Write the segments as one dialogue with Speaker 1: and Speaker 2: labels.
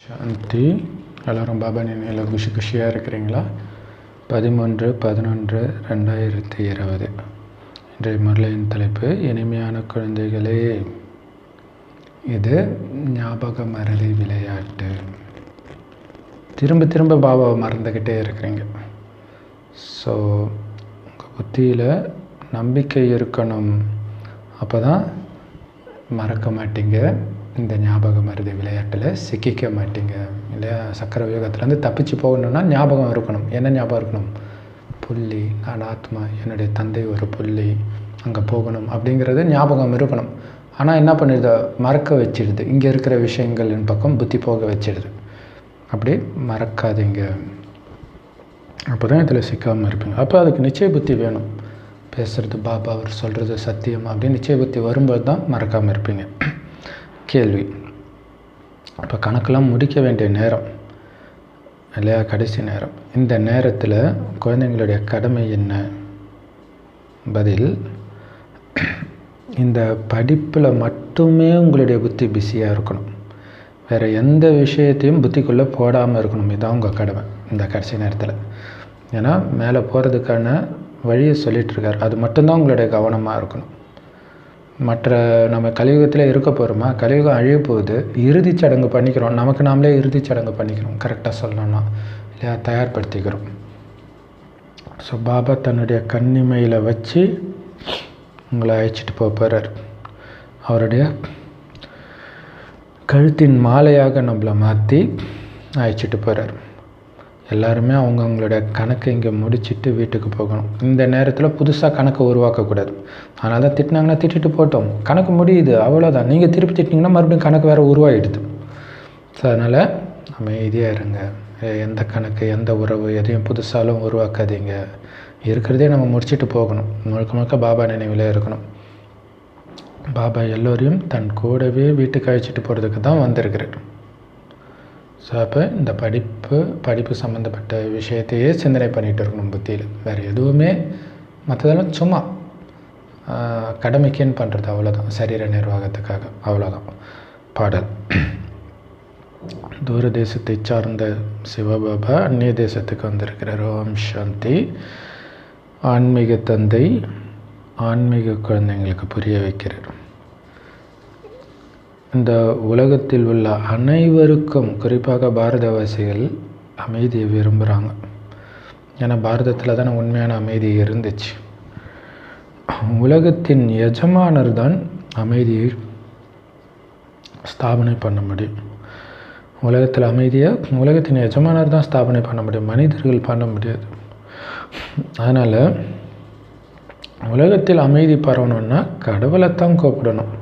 Speaker 1: சாந்தி. எல்லோரும் பாபா நினைவில் குஷியாக இருக்கிறீங்களா? 13/11/2020 இன்றைய முரளியின் தலைப்பு இனிமையான குழந்தைகளே, இது ஞாபக மறதி விளையாட்டு. திரும்ப திரும்ப பாபாவை மறந்துக்கிட்டே இருக்கிறீங்க. ஸோ உங்கள் புத்தியில் நம்பிக்கை இருக்கணும், அப்போ தான் மறக்க மாட்டீங்க. இந்த ஞாபக மறதி விளையாட்டில் சிக்கிக்க மாட்டீங்க இல்லையா? சக்கர வியூகத்துலேருந்து தப்பிச்சு போகணுன்னா ஞாபகம் இருக்கணும். என்ன ஞாபகம் இருக்கணும்? புள்ளி, நான் ஆத்மா, என்னுடைய தந்தை ஒரு புள்ளி, அங்கே போகணும் அப்படிங்கிறது ஞாபகம் இருக்கணும். ஆனால் என்ன பண்ணிடுது? மறக்க வச்சிடுது. இங்கே இருக்கிற விஷயங்களின் பக்கம் புத்தி போக வச்சிடுது. அப்படி மறக்காதீங்க, அப்போ தான் இதில் சிக்காமல் இருப்பீங்க. அப்போ அதுக்கு நிச்சய புத்தி வேணும். பேசுகிறது பாபா, அவர் சொல்கிறது சத்தியம் அப்படின்னு நிச்சய புத்தி வரும்போது தான் மறக்காமல் இருப்பீங்க. கேள்வி, இப்போ கணக்கெல்லாம் முடிக்க வேண்டிய நேரம் இல்லையா? கடைசி நேரம். இந்த நேரத்தில் குழந்தைங்களுடைய கடமை என்ன? பதில், இந்த படிப்பில் மட்டுமே உங்களுடைய புத்தி பிஸியாக இருக்கணும். வேறு எந்த விஷயத்தையும் புத்திக்குள்ளே போடாமல் இருக்கணும். இதுதான் உங்கள் கடமை இந்த கடைசி நேரத்தில். ஏன்னா மேலே போகிறதுக்கான வழியை சொல்லிகிட்ருக்கார். அது மட்டும்தான் உங்களுடைய கவனமாக இருக்கணும். மற்ற நம்ம கலியுகத்தில் இருக்க போகிறோமா? கலியுகம் அழிய போகுது. இறுதிச் சடங்கு பண்ணிக்கிறோம். நமக்கு நாமளே இறுதிச் சடங்கு பண்ணிக்கிறோம், கரெக்டாக சொல்லணும்னா இல்லையா? தயார்படுத்திக்கிறோம். ஸோ பாபா தன்னுடைய கண்ணிமையில் வச்சு உங்களை அழைச்சிட்டு போகிறார். அவருடைய கழுத்தின் மாலையாக நம்மளை மாற்றி அழைச்சிட்டு போகிறார். எல்லாருமே அவங்களுடைய கணக்கை இங்கே முடிச்சுட்டு வீட்டுக்கு போகணும். இந்த நேரத்தில் புதுசாக கணக்கை உருவாக்கக்கூடாது. அதனால தான் திட்டினாங்கன்னா திட்டிட்டு போட்டோம், கணக்கு முடியுது, அவ்வளோதான். நீங்கள் திருப்பி திட்டினீங்கன்னா மறுபடியும் கணக்கு வேறு உருவாகிடுது. ஸோ அதனால் அமைதியாக இருங்க. எந்த கணக்கு, எந்த உறவு, எதையும் புதுசாலும் உருவாக்காதீங்க. இருக்கிறதே நம்ம முடிச்சுட்டு போகணும். முழுக்க முழுக்க பாபா நினைவில் இருக்கணும். பாபா எல்லோரையும் தன் கூடவே வீட்டுக்கு அழைச்சிட்டு போகிறதுக்கு தான் வந்திருக்கிறார். ஸோ அப்போ இந்த படிப்பு சம்மந்தப்பட்ட விஷயத்தையே சிந்தனை பண்ணிகிட்டு இருக்கணும் புத்தியில். வேறு எதுவுமே மற்றதெல்லாம் சும்மா கடமைக்குன்னு பண்ணுறது, அவ்வளோதான். சரீர நிர்வாகத்துக்காக, அவ்வளோதான். பாடல். தூர தேசத்தை சார்ந்த சிவபாபா அந்நிய தேசத்துக்கு வந்திருக்கிறார். ஓம் சாந்தி. ஆன்மீக தந்தை ஆன்மீக குழந்தைங்களுக்கு புரிய வைக்கிறார். இந்த உலகத்தில் உள்ள அனைவருக்கும், குறிப்பாக பாரதவாசிகள், அமைதியை விரும்புகிறாங்க. ஏன்னா பாரதத்தில் தானே உண்மையான அமைதி இருந்துச்சு. உலகத்தின் எஜமானர் தான் அமைதியை ஸ்தாபனை பண்ண முடியும். உலகத்தில் அமைதியை உலகத்தின் எஜமானர் தான் ஸ்தாபனை பண்ண முடியும், மனிதர்கள் பண்ண முடியாது. அதனால் உலகத்தில் அமைதி பரவணுன்னா கடவுளைத்தான் கூப்பிடணும்.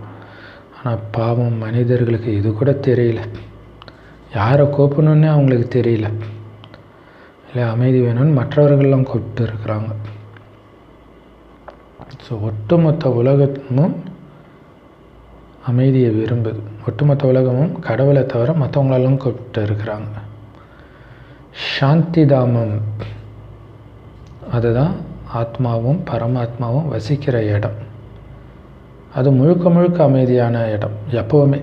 Speaker 1: ஆனால் பாவம் மனிதர்களுக்கு இது கூட தெரியல. யாரை கூப்பிடணுன்னே அவங்களுக்கு தெரியல. இல்லை அமைதி வேணும்னு மற்றவர்கள்லாம் கூப்பிட்டு இருக்கிறாங்க. ஸோ ஒட்டுமொத்த உலகமும் அமைதியை விரும்புது. ஒட்டுமொத்த உலகமும் கடவுளை தவிர மற்றவங்களெல்லாம் கூப்பிட்டு இருக்கிறாங்க. சாந்தி தாமம், அதுதான் ஆத்மாவும் பரமாத்மாவும் வசிக்கிற இடம். அது முழுக்க முழுக்க அமைதியான இடம் எப்போவுமே.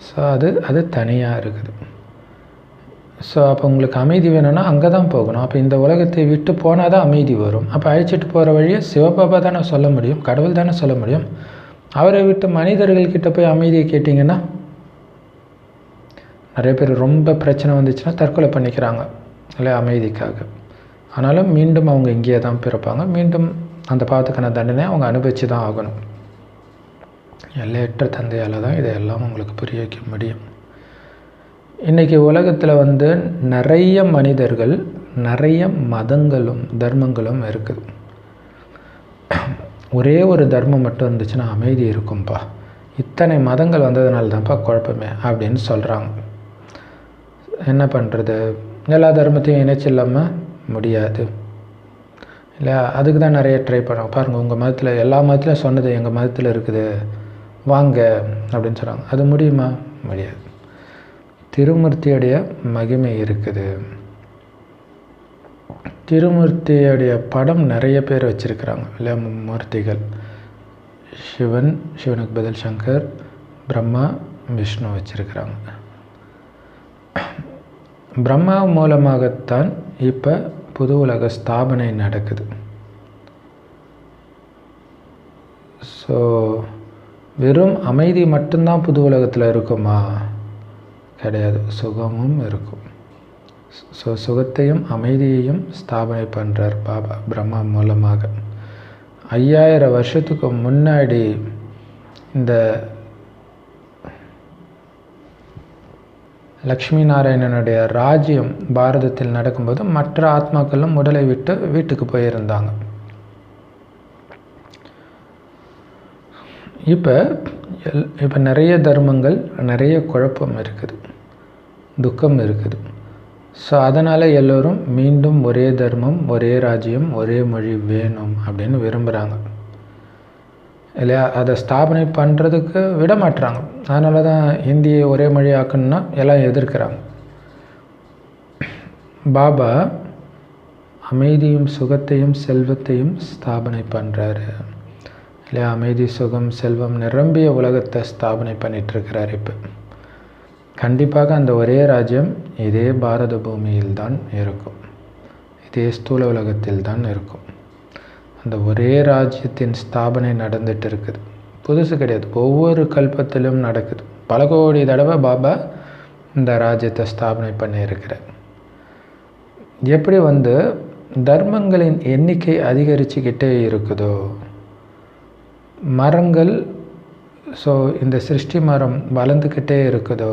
Speaker 1: ஸோ அது தனியாக இருக்குது. ஸோ அப்போ உங்களுக்கு அமைதி வேணும்னா அங்கே தான் போகணும். அப்போ இந்த உலகத்தை விட்டு போனால் தான் அமைதி வரும். அப்போ அழைச்சிட்டு போகிற வழியை சிவபாபா தானே சொல்ல முடியும், கடவுள் தானே சொல்ல முடியும். அவரை விட்டு மனிதர்கள்கிட்ட போய் அமைதியை கேட்டிங்கன்னா, நிறைய பேர் ரொம்ப பிரச்சனை வந்துச்சுன்னா தற்கொலை பண்ணிக்கிறாங்க இல்லை அமைதிக்காக. ஆனாலும் மீண்டும் அவங்க இங்கேயே தான் பிறப்பாங்க. மீண்டும் அந்த பாவத்துக்கான தண்டனை அவங்க அனுபவிச்சு தான் ஆகணும். எல்லையற்ற தந்தையால் தான் இதையெல்லாம் உங்களுக்கு புரிய வைக்க முடியும். இன்றைக்கி உலகத்தில் நிறைய மனிதர்கள், நிறைய மதங்களும் தர்மங்களும் இருக்குது. ஒரே ஒரு தர்மம் மட்டும் இருந்துச்சுன்னா அமைதி இருக்கும்பா. இத்தனை மதங்கள் வந்ததுனால தான்ப்பா குழப்பமே அப்படின்னு சொல்கிறாங்க. என்ன பண்ணுறது? எல்லா தர்மத்தையும் இணைச்சில்லாமல் முடியாது இல்லையா? அதுக்கு தான் நிறைய ட்ரை பண்ணுறாங்க. பாருங்கள், உங்கள் மதத்தில் எல்லா மதத்துலையும் சொன்னது எங்கள் மதத்தில் இருக்குது, வாங்க அப்படின்னு சொல்கிறாங்க. அது முடியுமா? முடியாது. திருமூர்த்தியுடைய மகிமை இருக்குது. திருமூர்த்தியுடைய படம் நிறைய பேர் வச்சுருக்கிறாங்க இல்லையா? மூர்த்திகள். சிவனுக்கு பதில் சங்கர், பிரம்மா, விஷ்ணு வச்சுருக்கிறாங்க. பிரம்மா மூலமாகத்தான் இப்போ புது உலக ஸ்தாபனை நடக்குது. ஸோ வெறும் அமைதி மட்டும்தான் புது உலகத்தில் இருக்குமா? கிடையாது, சுகமும் இருக்கும். ஸோ சுகத்தையும் அமைதியையும் ஸ்தாபனை பண்ணுறார் பாபா பிரம்மா மூலமாக. 5000 வருஷத்துக்கு முன்னாடி இந்த லக்ஷ்மி நாராயணனுடைய ராஜ்யம் பாரதத்தில் நடக்கும்போது மற்ற ஆத்மாக்களும் உடலை விட்டு வீட்டுக்கு போயிருந்தாங்க. இப்போ நிறைய தர்மங்கள், நிறைய குழப்பம் இருக்குது, துக்கம் இருக்குது. ஸோ அதனால் எல்லோரும் மீண்டும் ஒரே தர்மம், ஒரே ராஜ்யம், ஒரே மொழி வேணும் அப்படின்னு விரும்புகிறாங்க இல்லையா? அதை ஸ்தாபனை பண்ணுறதுக்கு விட மாட்டுறாங்க. அதனால தான் ஹிந்தியை ஒரே மொழி ஆக்கணும்னா எல்லாம் எதிர்க்கிறாங்க. பாபா அமைதியும் சுகத்தையும் செல்வத்தையும் ஸ்தாபனை பண்ணுறாரு இல்லையா? அமைதி, சுகம், செல்வம் நிரம்பிய உலகத்தை ஸ்தாபனை பண்ணிகிட்ருக்கிறார். இப்போ கண்டிப்பாக அந்த ஒரே ராஜ்யம் இதே பாரத பூமியில் தான் இருக்கும், இதே ஸ்தூல உலகத்தில் தான் இருக்கும். அந்த ஒரே ராஜ்யத்தின் ஸ்தாபனை நடந்துட்டு இருக்குது. புதுசு கிடையாது, ஒவ்வொரு கல்பத்திலும் நடக்குது. பல கோடி தடவை பாபா இந்த ராஜ்யத்தை ஸ்தாபனை பண்ணியிருக்கிறார். எப்படி தர்மங்களின் எண்ணிக்கை அதிகரிச்சுக்கிட்டே இருக்குதோ, மரங்கள், ஸோ இந்த சிருஷ்டி மரம் வளர்ந்துக்கிட்டே இருக்குதோ,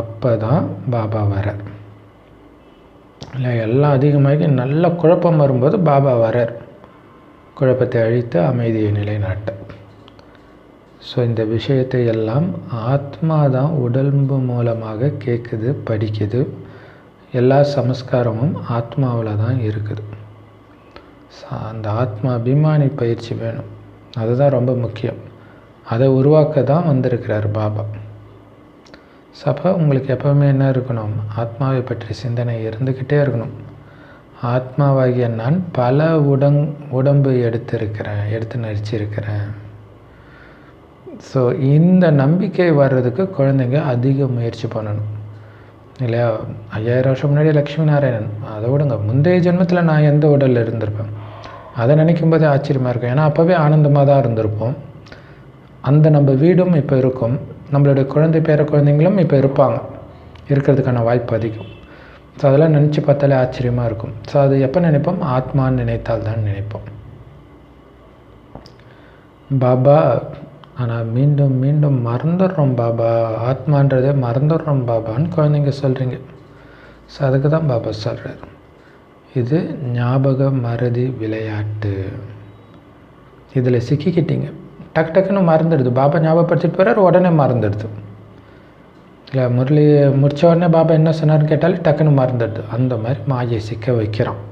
Speaker 1: அப்போ தான் பாபா வரார் இல்லை? எல்லாம் அதிகமாகி நல்ல குழப்பம் வரும்போது பாபா வரார், குழப்பத்தை அழித்து அமைதியை நிலைநாட்ட. ஸோ இந்த விஷயத்தை எல்லாம் ஆத்மா தான் உடம்பு மூலமாக கேட்குது, படிக்குது. எல்லா சமஸ்காரமும் ஆத்மாவில் தான் இருக்குது. அந்த ஆத்மா அபிமானி பயிற்சி வேணும், அதுதான் ரொம்ப முக்கியம். அதை உருவாக்க தான் வந்திருக்கிறார் பாபா. ஸோ அப்போ உங்களுக்கு எப்போவுமே என்ன இருக்கணும்? ஆத்மாவை பற்றி சிந்தனை இருந்துக்கிட்டே இருக்கணும். ஆத்மாவாகிய நான் பல உடம்பு எடுத்து நடிச்சிருக்கிறேன். ஸோ இந்த நம்பிக்கை வர்றதுக்கு குழந்தைங்க அதிக முயற்சி பண்ணணும் இல்லையா? 5000 வருஷம் முன்னாடி லக்ஷ்மி நாராயணன், அதை விடுங்க, முந்தைய ஜென்மத்தில் நான் எந்த உடலில் இருந்திருப்பேன் அதை நினைக்கும் போதே ஆச்சரியமாக இருக்கும். ஏன்னா அப்போவே ஆனந்தமாக தான் இருந்திருப்போம். அந்த நம்ம வீடும் இப்போ இருக்கும், நம்மளுடைய குழந்தை பேர குழந்தைங்களும் இப்போ இருப்பாங்க, இருக்கிறதுக்கான வாய்ப்பு அதிகம். ஸோ அதெல்லாம் நினச்சி பார்த்தாலே ஆச்சரியமாக இருக்கும். ஸோ அது எப்போ நினைப்போம்? ஆத்மான்னு நினைத்தால் தான் நினைப்போம். பாபா ஆனால் மீண்டும் மீண்டும் மறந்துடுறோம் பாபா, ஆத்மான்றதே மறந்துடுறோம் பாபான்னு குழந்தைங்க சொல்கிறீங்க. ஸோ அதுக்கு தான் பாபா சொல்கிறார், இது ஞாபக மறதி விளையாட்டு. இதில் சிக்கிக்கிட்டீங்க, டக்குன்னு மறந்துடுது. பாபா ஞாபகப்படுத்திட்டு போகிறார், உடனே மறந்துடுது இல்லை? முரளி முடித்த உடனே பாபா என்ன சொன்னார்னு கேட்டாலே டக்குன்னு மறந்துடுது. அந்த மாதிரி மாயை சிக்க வைக்கிறோம்.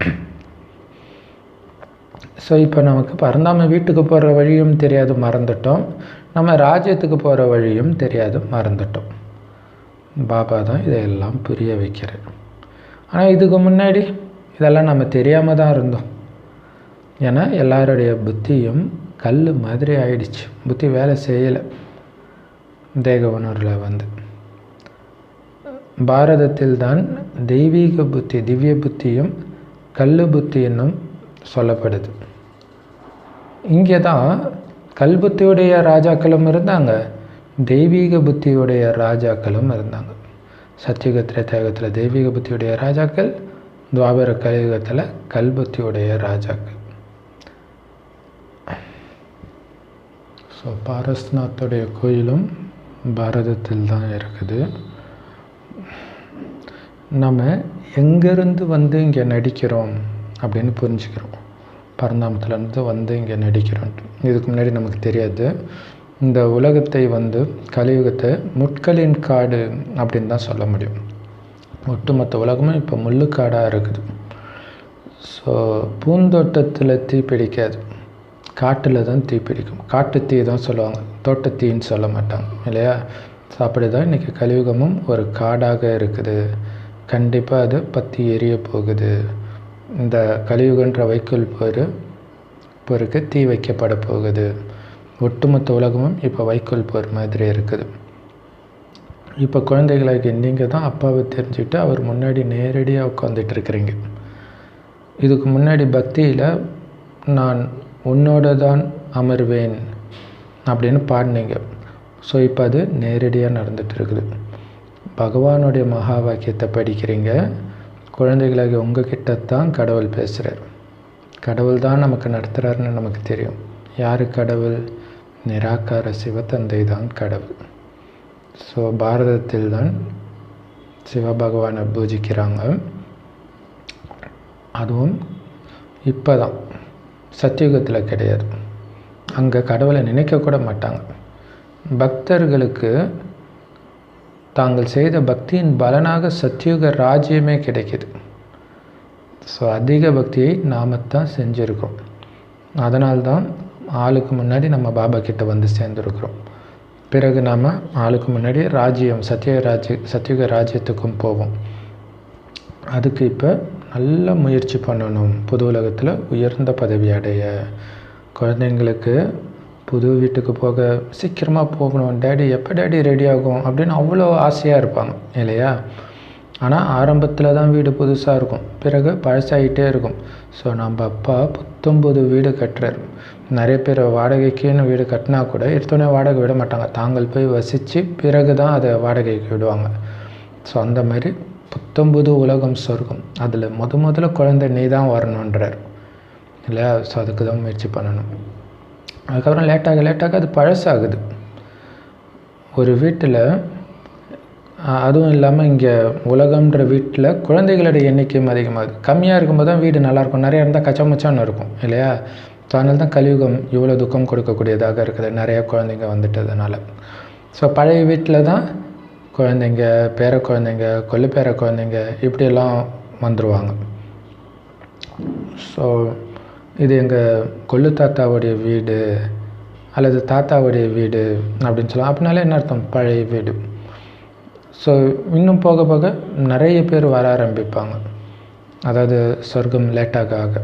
Speaker 1: ஸோ இப்போ நமக்கு பரந்தாம வீட்டுக்கு போகிற வழியும் தெரியாது, மறந்துட்டோம். நம்ம ராஜ்யத்துக்கு போகிற வழியும் தெரியாது, மறந்துட்டோம். பாபா தான் இதையெல்லாம் புரிய வைக்கிறார். ஆனால் இதுக்கு முன்னாடி இதெல்லாம் நம்ம தெரியாமல் தான் இருந்தோம். ஏன்னா எல்லாருடைய புத்தியும் கல் மாதிரி ஆயிடுச்சு, புத்தி வேலை செய்யலை. தேக உணர்வில் பாரதத்தில் தான் தெய்வீக புத்தி, திவ்ய புத்தியும் கல் புத்தி என்னும் சொல்லப்படுது. இங்கே தான் கல் புத்தியுடைய ராஜாக்களும் இருந்தாங்க, தெய்வீக புத்தியுடைய ராஜாக்களும் இருந்தாங்க. சத்தியுகத்தில் தேகத்தில் தெய்வீக புத்தியுடைய ராஜாக்கள், துவாபர கலியுகத்தில் கல் புத்தியுடைய ராஜாக்கள். ஸோ பாரஸ்நாத்துடைய கோயிலும் பாரதத்தில் தான் இருக்குது. நம்ம எங்கேருந்து இங்கே நடிக்கிறோம் அப்படின்னு புரிஞ்சுக்கிறோம். பரந்தாமத்துலேருந்து இங்கே நடிக்கிறோம். இதுக்கு முன்னாடி நமக்கு தெரியாது. இந்த உலகத்தை கலியுகத்தை முட்களின் காடு அப்படின்னு தான் சொல்ல முடியும். ஒட்டுமொத்த உலகமும் இப்போ முள்ளுக்காடாக இருக்குது. ஸோ பூந்தோட்டத்தில் தீ பிடிக்காது, காட்டில் தான் தீ பிடிக்கும். காட்டு தீ தான் சொல்லுவாங்க, தோட்டத்தீன்னு சொல்ல மாட்டாங்க இல்லையா? ஸோ அப்படி தான் இன்றைக்கி கலியுகமும் ஒரு காடாக இருக்குது. கண்டிப்பாக அது பற்றி எரிய போகுது. இந்த கலியுகன்ற வைக்கோல் போருக்கு தீ வைக்கப்பட போகுது. ஒட்டுமொத்த உலகமும் இப்போ வைக்கோல் போர் மாதிரி இருக்குது. இப்போ குழந்தைகளாகி நீங்கள் தான் அப்பாவை தெரிஞ்சுக்கிட்டு அவர் முன்னாடி நேரடியாக உட்காந்துட்டு இருக்கிறீங்க. இதுக்கு முன்னாடி பக்தியில் நான் உன்னோட தான் அமர்வேன் அப்படின்னு பாடினீங்க. ஸோ இப்போ அது நேரடியாக நடந்துகிட்டு இருக்குது. பகவானுடைய மகா வாக்கியத்தை படிக்கிறீங்க. குழந்தைகளாகி உங்ககிட்ட தான் கடவுள் பேசுகிறார். கடவுள் தான் நமக்கு நடத்துகிறாருன்னு நமக்கு தெரியும். யார் கடவுள்? நிராகார சிவத்தந்தை தான் கடவுள். ஸோ பாரதத்தில் தான் சிவபகவானை பூஜிக்கிறாங்க. அதுவும் இப்போ தான், சத்தியுகத்தில் கிடையாது. அங்கே கடவுளை நினைக்கக்கூட மாட்டாங்க. பக்தர்களுக்கு தாங்கள் செய்த பக்தியின் பலனாக சத்தியுக ராஜ்யமே கிடைக்கிது. ஸோ அதிக பக்தியை நாம் தான் செஞ்சுருக்கோம். அதனால்தான் ஆளுக்கு முன்னாடி நம்ம பாபா கிட்ட வந்து சேர்ந்துருக்குறோம். பிறகு நாம் ஆளுக்கு முன்னாடி ராஜ்யம் சத்தியுக ராஜ்யத்துக்கும் போவோம். அதுக்கு இப்போ நல்ல முயற்சி பண்ணணும். புது உலகத்தில் உயர்ந்த பதவி அடைய. குழந்தைங்களுக்கு புது வீட்டுக்கு போக சீக்கிரமாக போகணும், டேடி எப்போ டேடி ரெடி ஆகும் அப்படின்னு அவ்வளோ ஆசையாக இருப்பாங்க இல்லையா? ஆனால் ஆரம்பத்தில் தான் வீடு புதுசாக இருக்கும், பிறகு பழசாகிட்டே இருக்கும். ஸோ நம்ம அப்பா 19 வீடு கட்டுறாரு. நிறைய பேர் வாடகைக்குன்னு வீடு கட்டினா கூட எடுத்தோடனே வாடகை விட மாட்டாங்க. தாங்கள் போய் வசித்து பிறகு தான் அதை வாடகைக்கு விடுவாங்க. ஸோ அந்த மாதிரி 19 உலகம் சொர்க்கம். அதில் முதல்ல குழந்தை நீ தான் வரணுன்றார் இல்லையா? ஸோ அதுக்கு தான் முயற்சி பண்ணணும். அதுக்கப்புறம் லேட்டாக அது பழசாகுது. ஒரு வீட்டில், அதுவும் இல்லாமல் இங்கே உலகம்ன்ற வீட்டில் குழந்தைகளுடைய எண்ணிக்கையும் அதிகமாகுது. கம்மியாக இருக்கும்போது தான் வீடு நல்லாயிருக்கும், நிறையா இருந்தால் கச்சமுச்சான்னு இருக்கும் இல்லையா? ஸோ அதனால தான் கலியுகம் இவ்வளோ துக்கம் கொடுக்கக்கூடியதாக இருக்குது, நிறையா குழந்தைங்க வந்துட்டதுனால. ஸோ பழைய வீட்டில் தான் குழந்தைங்க, பேர குழந்தைங்க, கொள்ளு பேர குழந்தைங்க இப்படியெல்லாம் வந்துடுவாங்க. ஸோ இது எங்கள் கொள்ளு தாத்தாவுடைய வீடு அல்லது தாத்தாவுடைய வீடு அப்படின்னு சொல்லலாம். அப்படின்னாலே என்ன அர்த்தம்? பழைய வீடு. ஸோ இன்னும் போக போக நிறைய பேர் வர ஆரம்பிப்பாங்க. அதாவது சொர்க்கம் லேட்டாக ஆக.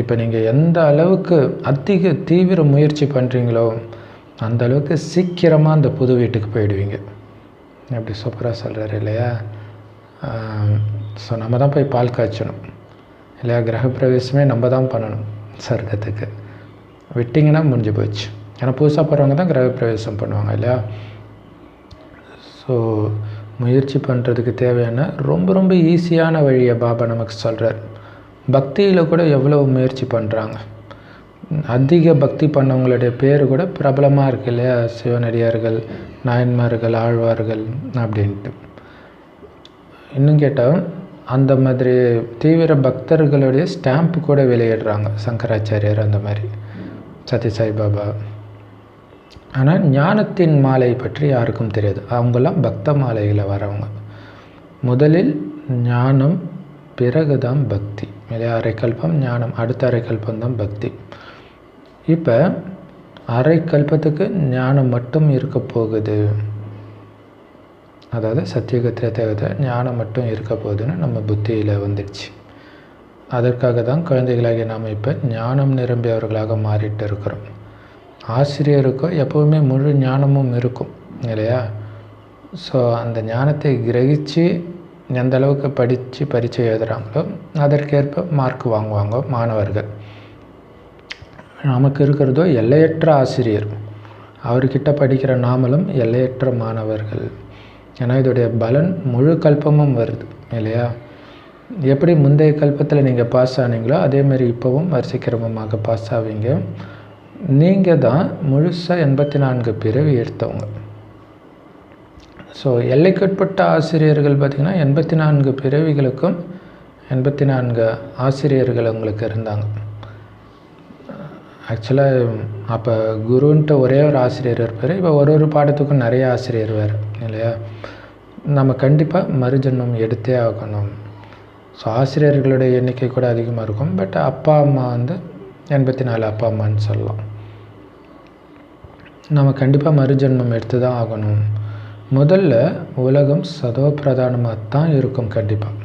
Speaker 1: இப்போ நீங்கள் எந்த அளவுக்கு அதிக தீவிர முயற்சி பண்ணுறீங்களோ அந்த அளவுக்கு சீக்கிரமாக அந்த புது வீட்டுக்கு போயிடுவீங்க. அப்படி சூப்பராக சொல்கிறாரு இல்லையா? ஸோ நம்ம தான் போய் பால் காய்ச்சணும் இல்லையா? கிரகப்பிரவேசமே நம்ம தான் பண்ணணும் சொர்க்கத்துக்கு. விட்டிங்கன்னா முடிஞ்சு போச்சு. ஏன்னா புதுசாக போகிறவங்க தான் கிரகப்பிரவேசம் பண்ணுவாங்க இல்லையா? ஸோ முயற்சி பண்ணுறதுக்கு தேவையான ரொம்ப ஈஸியான வழியை பாபா நமக்கு சொல்கிறார். பக்தியில் கூட எவ்வளோ முயற்சி பண்ணுறாங்க. அதிக பக்தி பண்ணவங்களுடைய பேர் கூட பிரபலமாக இருக்குது இல்லையா? சிவனடியார்கள், நாயன்மார்கள், ஆழ்வார்கள் அப்படின்ட்டு. இன்னும் கேட்டால் அந்த மாதிரி தீவிர பக்தர்களுடைய ஸ்டாம்ப்பு கூட வெளியிடுறாங்க. சங்கராச்சாரியார் அந்த மாதிரி, சத்யசாய் பாபா. ஆனால் ஞானத்தின் மாலை பற்றி யாருக்கும் தெரியாது. அவங்கெல்லாம் பக்த மாலையில் வரவங்க. முதலில் ஞானம், பிறகு தான் பக்தி இல்லையா? அரைக்கல்பம் ஞானம், அடுத்த அரைக்கல்பம் தான் பக்தி. இப்போ அரைக்கல்பத்துக்கு ஞானம் மட்டும் இருக்க போகுது. அதாவது சத்தியுகத்தில் ஞானம் மட்டும் இருக்க போகுதுன்னு நம்ம புத்தியில் வந்துடுச்சு. அதற்காக தான் குழந்தைகளாகிய நாம் இப்போ ஞானம் நிரம்பியவர்களாக மாறிட்டு இருக்கிறோம். ஆசிரியருக்கோ எப்போவுமே முழு ஞானமும் இருக்கும் இல்லையா? ஸோ அந்த ஞானத்தை கிரகித்து எந்த அளவுக்கு படித்து பரீட்சை எழுதுகிறாங்களோ அதற்கேற்ப மார்க் வாங்குவாங்க மாணவர்கள். நமக்கு இருக்கிறதோ எல்லையற்ற ஆசிரியர். அவர்கிட்ட படிக்கிற நாமளும் எல்லையற்ற மாணவர்கள். ஏன்னா இதோடைய பலன் முழு கல்பமும் வருது இல்லையா? எப்படி முந்தைய கல்பத்தில் நீங்கள் பாஸ் ஆனீங்களோ அதேமாதிரி இப்போவும் வரிசைக்கிரமமாக பாஸ் ஆவீங்க. நீங்கள் தான் முழுசாக 84 பிறவி எடுத்தவங்க. ஸோ எல்லைக்குட்பட்ட ஆசிரியர்கள் பார்த்திங்கன்னா 84 பிறவிகளுக்கும் 84 ஆசிரியர்கள் உங்களுக்கு இருந்தாங்க. ஆக்சுவலாக அப்போ குருன்ட்டு ஒரே ஒரு ஆசிரியர் இருப்பார். இப்போ ஒரு பாடத்துக்கும் நிறைய ஆசிரியர் வேறு இல்லையா? நம்ம கண்டிப்பாக மறுஜன்மம் எடுத்தே ஆகணும். ஸோ ஆசிரியர்களுடைய எண்ணிக்கை கூட அதிகமாக இருக்கும். பட் அப்பா அம்மா வந்து 84 அப்பா அம்மான்னு சொல்லலாம். நம்ம கண்டிப்பாக மறுஜன்மம் எடுத்து தான் ஆகணும். முதல்ல உலகம் சதோ பிரதானமாக தான் இருக்கும் கண்டிப்பாக.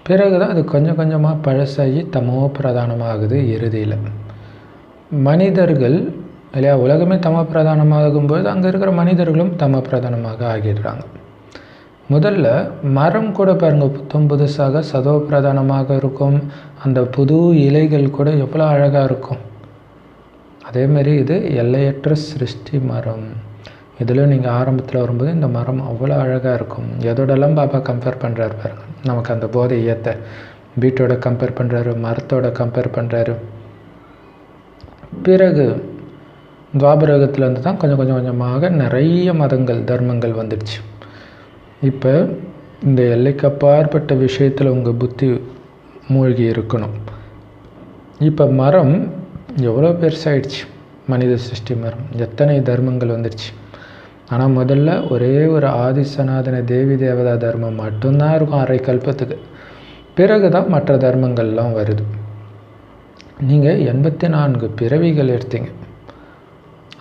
Speaker 1: பிறகு தான் அது கொஞ்சம் கொஞ்சமாக பழசாகி தமோ பிரதானமாகுது இறுதியில். மனிதர்கள் இல்லையா? உலகமே தமோ பிரதானமாகும்போது அங்கே இருக்கிற மனிதர்களும் தமோ பிரதானமாக ஆகிடுறாங்க. முதல்ல மரம் கூட பாருங்கள் புத்தம் புதுசாக சதோ பிரதானமாக இருக்கும். அந்த புது இலைகள் கூட எவ்வளோ அழகாக இருக்கும். அதேமாரி இது எல்லையற்ற சிருஷ்டி மரம். இதில் நீங்கள் ஆரம்பத்தில் வரும்போது இந்த மரம் அவ்வளோ அழகாக இருக்கும். எதோடெல்லாம் பாபா கம்பேர் பண்ணுறாரு பாருங்கள். நமக்கு அந்த போதை ஏற்ற வீட்டோட கம்பேர் பண்ணுறாரு, மரத்தோட கம்பேர் பண்ணுறாரு. பிறகு துவாபரகத்துலேருந்து தான் கொஞ்சம் கொஞ்சமாக நிறைய மதங்கள் தர்மங்கள் வந்துடுச்சு. இப்போ இந்த எல்லைக்கு அப்பாற்பட்ட விஷயத்தில் உங்கள் புத்தி மூழ்கி இருக்கணும். இப்போ மரம் எவ்வளோ பெருசாகிடுச்சு, மனித சிருஷ்டி மரம், எத்தனை தர்மங்கள் வந்துடுச்சு. ஆனால் முதல்ல ஒரே ஒரு ஆதி சனாதன தேவி தேவதா தர்மம் மட்டும்தான் இருக்கும் அரை கல்பத்துக்கு. பிறகு தான் மற்ற தர்மங்கள்லாம் வருது. நீங்கள் 84 பிறவிகள் எடுத்தீங்க.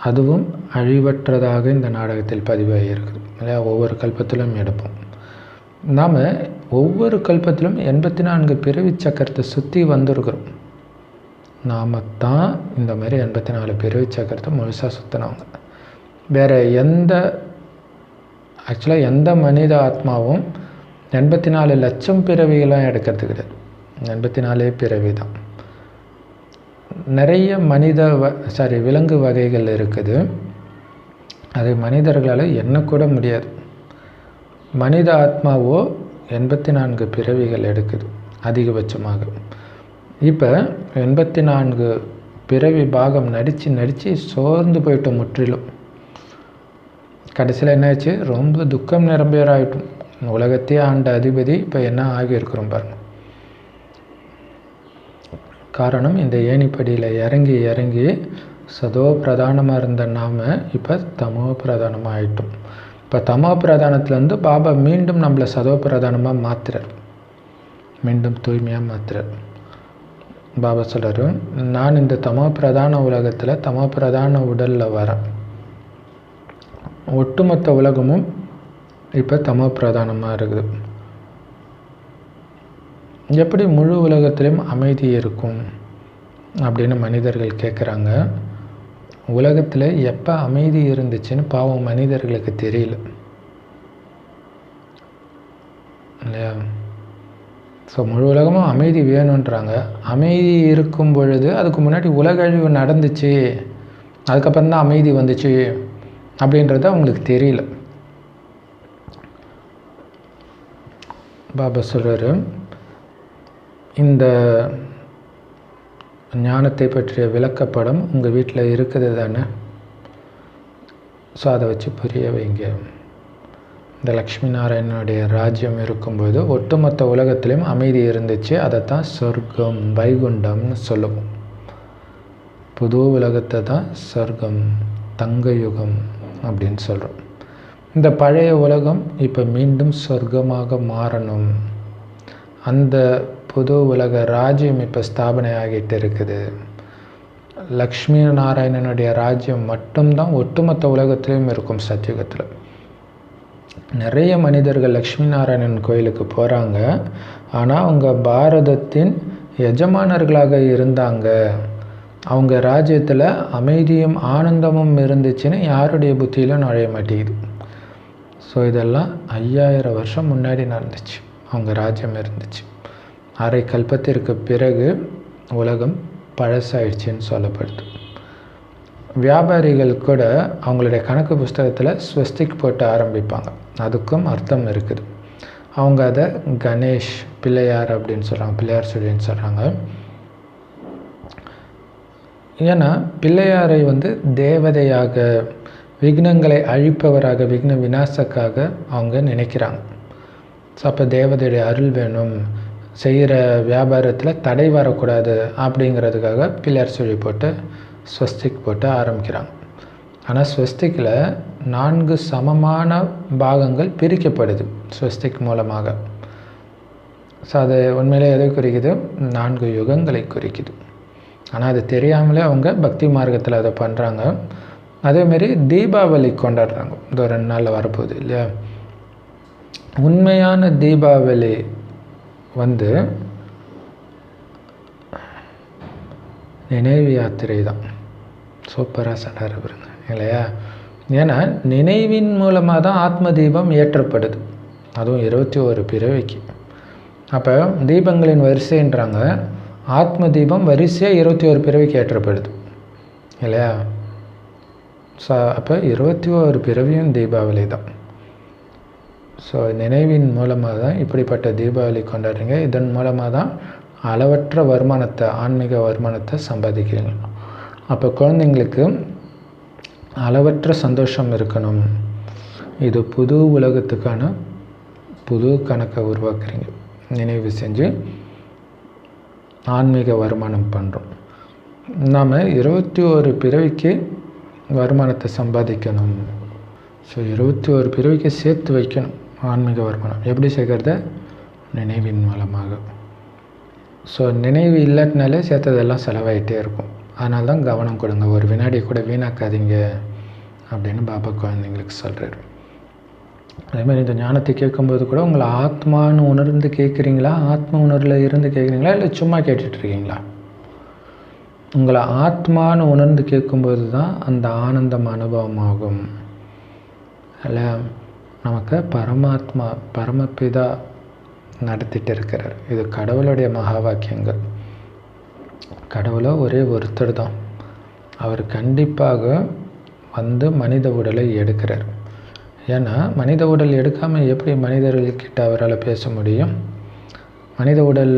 Speaker 1: அதுவும் அழிவற்றதாக இந்த நாடகத்தில் பதிவாகி இருக்குது இல்லையா? ஒவ்வொரு கல்பத்திலும் எடுப்போம். நாம் ஒவ்வொரு கல்பத்திலும் 84 பிறவி சக்கரத்தை சுற்றி வந்திருக்கிறோம். நாம் தான் இந்த மாதிரி 84 பிறவி சக்கரத்தை முழுசாக சுற்றினவங்க. வேறு ஆக்சுவலாக எந்த மனித ஆத்மாவும் 84 லட்சம் பிறவிகளாம் எடுக்கிறது கிடையாது. 84 பிறவி தான். நிறைய விலங்கு வகைகள் இருக்குது. அது மனிதர்களால் எண்ணக்கூட முடியாது. மனித ஆத்மாவோ 84 பிறவிகள் எடுக்குது அதிகபட்சமாக. இப்போ 84 பிறவி பாகம் நடித்து சோர்ந்து போயிட்டோம் முற்றிலும். கடைசியில் என்னாச்சு, ரொம்ப துக்கம் நிரம்பியராகிட்டோம். உலகத்தையே ஆண்ட அதிபதி இப்போ என்ன ஆகியிருக்கிறோம் பாருங்கள். காரணம், இந்த ஏணிப்படியில் இறங்கி சதோ பிரதானமாக இருந்த நாம் இப்போ தமோ பிரதானமாக ஆகிட்டோம். இப்போ தமோ பிரதானத்துலேருந்து பாபா மீண்டும் நம்மளை சதோ பிரதானமாக மாற்றுறார், மீண்டும் தூய்மையாக மாற்றுறார். பாபா சொல்கிறார், நான் இந்த தமோ பிரதான உலகத்தில் தமோ பிரதான உடலில் வரேன். ஒட்டுமொத்த உலகமும் இப்போ தமோ பிரதானமாக இருக்குது. எப்படி முழு உலகத்திலும் அமைதி இருக்கும் அப்படின்னு மனிதர்கள் கேட்குறாங்க. உலகத்தில் எப்போ அமைதி இருந்துச்சுன்னு பாவம் மனிதர்களுக்கு தெரியல இல்லையா? ஸோ முழு உலகமும் அமைதி வேணுன்றாங்க. அமைதி இருக்கும் பொழுது அதுக்கு முன்னாடி உலக அழிவு நடந்துச்சு, அதுக்கப்புறம் தான் அமைதி வந்துச்சு அப்படின்றது அவங்களுக்கு தெரியல. பாபா சொல்கிறாரு, இந்த ஞானத்தை பற்றிய விளக்கப்படம் உங்கள் வீட்டில் இருக்குது தானே? ஸோ அதை வச்சு புரிய வைங்க. இந்த லக்ஷ்மி நாராயணனுடைய ராஜ்யம் இருக்கும்போது ஒட்டுமொத்த உலகத்திலையும் அமைதி இருந்துச்சு. அதைத்தான் சொர்க்கம் வைகுண்டம்னு சொல்லுவோம். புது உலகத்தை தான் சொர்க்கம் தங்க யுகம் அப்படின்னு சொல்கிறோம். இந்த பழைய உலகம் இப்போ மீண்டும் சொர்க்கமாக மாறணும். அந்த புது உலக ராஜ்யம் இப்போ ஸ்தாபனை ஆகிட்டு இருக்குது. லக்ஷ்மி நாராயணனுடைய ராஜ்யம் மட்டும்தான் ஒட்டுமொத்த உலகத்திலையும் இருக்கும் சத்தியுகத்தில். நிறைய மனிதர்கள் லக்ஷ்மி நாராயணன் கோயிலுக்கு போகிறாங்க. ஆனால் அவங்க பாரதத்தின் எஜமானர்களாக இருந்தாங்க. அவங்க ராஜ்யத்தில் அமைதியும் ஆனந்தமும் இருந்துச்சுன்னு யாருடைய புத்தியிலும் நுழைய மாட்டேங்குது. ஸோ இதெல்லாம் 5000 வருஷம் முன்னாடி நடந்துச்சு. அவங்க ராஜ்யம் இருந்துச்சு. அரை கல்பத்திற்கு பிறகு உலகம் பழசாயிடுச்சின்னு சொல்லப்படுது. வியாபாரிகள் கூட அவங்களுடைய கணக்கு புஸ்தகத்தில் ஸ்வஸ்திக் போட்டு ஆரம்பிப்பாங்க. அதுக்கும் அர்த்தம் இருக்குது. அவங்க அதை கணேஷ் பிள்ளையார் அப்படின்னு சொல்கிறாங்க, பிள்ளையார் சொல்லின்னு சொல்கிறாங்க. ஏன்னா பிள்ளையாரை தேவதையாக, விக்னங்களை அழிப்பவராக, விக்ன விநாசக்காக அவங்க நினைக்கிறாங்க. ஸோ அப்போ தேவதையுடைய அருள் வேணும், செய்கிற வியாபாரத்தில் தடை வரக்கூடாது அப்படிங்கிறதுக்காக பிள்ளையார் சொல்லி போட்டு ஸ்வஸ்திக் போட்டு ஆரம்பிக்கிறாங்க. ஆனால் ஸ்வஸ்திக்கில் 4 சமமான பாகங்கள் பிரிக்கப்படுது ஸ்வஸ்திக் மூலமாக. ஸோ அது உண்மையிலே எதை குறிக்குது? 4 யுகங்களை குறிக்குது. ஆனால் அது தெரியாமலே அவங்க பக்தி மார்க்கத்தில் அதை பண்ணுறாங்க. அதேமாரி தீபாவளி கொண்டாடுறாங்க. இந்த 2 நாளில் வரப்போகுது இல்லையா? உண்மையான தீபாவளி நினைவு யாத்திரை தான். சூப்பராக சொன்னார் பாருங்க இல்லையா? ஏன்னா நினைவின் மூலமாக தான் ஆத்ம தீபம் ஏற்றப்படுது. அதுவும் 21 பிறவிக்கு. அப்போ தீபங்களின் வரிசைன்றாங்க, ஆத்ம தீபம் வரிசையாக 21 பிறவிக்கு ஏற்றப்படுது இல்லையா? அப்போ 21 பிறவியும் தீபாவளி தான். ஸோ நினைவின் மூலமாக தான் இப்படிப்பட்ட தீபாவளி கொண்டாடுறீங்க. இதன் மூலமாக தான் அளவற்ற வருமானத்தை, ஆன்மீக வருமானத்தை சம்பாதிக்கிறீங்க. அப்போ குழந்தைங்களுக்கு அளவற்ற சந்தோஷம் இருக்கணும். இது புது உலகத்துக்கான புது கணக்கை உருவாக்குறீங்க. நினைவு செஞ்சு ஆன்மீக வருமானம் பண்ணுறோம். நாம் 21 பிறவிக்கு வருமானத்தை சம்பாதிக்கணும். ஸோ 21 பிறவிக்கு சேர்த்து வைக்கணும் ஆன்மீக வருமானம். எப்படி சேர்க்கறது? நினைவின் மூலமாக. ஸோ நினைவு இல்லாட்டினாலே சேர்த்ததெல்லாம் செலவாயிட்டே இருக்கும். அதனால தான் கவனம் கொடுங்க, ஒரு வினாடி கூட வீணாக்காதீங்க அப்படின்னு பாபா குழந்தைங்களுக்கு சொல்கிறார். அதேமாதிரி இந்த ஞானத்தை கேட்கும்போது கூட உங்களை ஆத்மான்னு உணர்ந்து கேட்குறீங்களா, ஆத்ம உணர்வில் இருந்து கேட்குறீங்களா, இல்லை சும்மா கேட்டுட்ருக்கீங்களா? உங்களை ஆத்மான்னு உணர்ந்து கேட்கும்போது தான் அந்த ஆனந்தம் அனுபவமாகும். அல்ல, நமக்கு பரமாத்மா பரமபிதா நடத்திட்டு இருக்கிறார். இது கடவுளுடைய மகா வாக்கியங்கள். கடவுளை ஒரே ஒருத்தர் தான். அவர் கண்டிப்பாக வந்து மனித உடலை எடுக்கிறார். ஏன்னா மனித உடல் எடுக்காமல் எப்படி மனிதர்கள்கிட்ட அவரால் பேச முடியும்? மனித உடல்